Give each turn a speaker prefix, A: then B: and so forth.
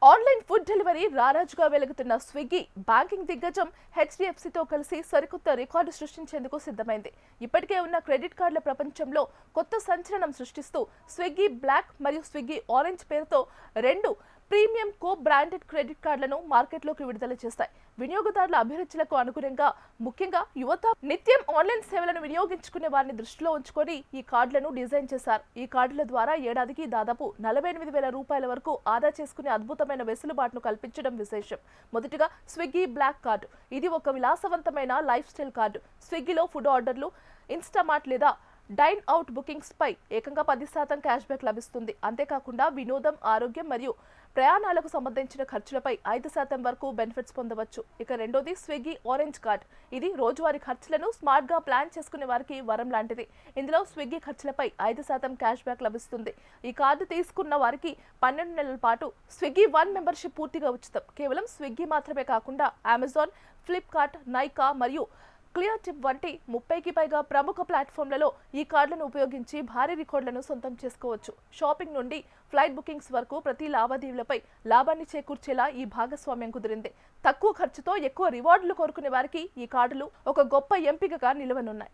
A: Online food delivery రారాజుగా వెలుగుతున్న Swiggy banking దిగ్గజం హెచ్డిఎఫ్సితో కలిసి సరికొత్త రికార్డు సృష్టించేందుకు సిద్ధమైంది. ఇప్పటికే ఉన్న క్రెడిట్ కార్డుల ప్రపంచంలో కొత్త సంచలనం సృష్టిస్తూ స్విగ్గీ బ్లాక్ మరియు స్విగ్గీ ఆరెంజ్ పేరుతో రెండు ప్రీమియం కో బ్రాండెడ్ క్రెడిట్ కార్డులను మార్కెట్లోకి విడుదల చేస్తాయి. వినియోగదారుల అభిరుచులకు అనుగుణంగా ముఖ్యంగా యువత నిత్యం ఆన్లైన్ సేవలను వినియోగించుకునే వారిని దృష్టిలో ఉంచుకొని ఈ కార్డులను డిజైన్ చేశారు. ఈ కార్డుల ద్వారా ఏడాదికి దాదాపు 48,000 రూపాయల వరకు ఆదా చేసుకునే అద్భుతమైన వెసులుబాటును కల్పించడం విశేషం. మొదటిగా స్విగ్గీ బ్లాక్ కార్డు. ఇది ఒక విలాసవంతమైన లైఫ్ స్టైల్ కార్డు. స్విగ్గీలో ఫుడ్ ఆర్డర్లు, ఇన్స్టామార్ట్ లేదా డైన్ అవుట్ బుకింగ్స్ పై ఏకంగా 10% క్యాష్ బ్యాక్ లభిస్తుంది. అంతేకాకుండా వినోదం, ఆరోగ్యం మరియు ప్రయాణాలకు సంబంధించిన ఖర్చులపై 5% వరకు బెనిఫిట్స్ పొందవచ్చు. ఇక రెండోది స్విగ్గీ ఆరెంజ్ కార్డ్. ఇది రోజువారీ ఖర్చులను స్మార్ట్ గా ప్లాన్ చేసుకునే వారికి వరం లాంటిది. ఇందులో స్విగ్గీ ఖర్చులపై 5% క్యాష్ బ్యాక్ లభిస్తుంది. ఈ కార్డు తీసుకున్న వారికి 12 నెలల పాటు స్విగ్గీ వన్ మెంబర్షిప్ పూర్తిగా ఉచితం. కేవలం స్విగ్గీ మాత్రమే కాకుండా అమెజాన్, ఫ్లిప్కార్ట్, నైకా మరియు క్లియర్ టిప్ వంటి 30కి పైగా ప్రముఖ ప్లాట్ఫామ్లలో ఈ కార్డులను ఉపయోగించి భారీ రికార్డులను సొంతం చేసుకోవచ్చు. షాపింగ్ నుండి ఫ్లైట్ బుకింగ్స్ వరకు ప్రతి లావాదేవీలపై లాభాన్ని చేకూర్చేలా ఈ భాగస్వామ్యం కుదిరింది. తక్కువ ఖర్చుతో ఎక్కువ రివార్డులు కోరుకునే వారికి ఈ కార్డులు ఒక గొప్ప ఎంపికగా నిలవనున్నాయి.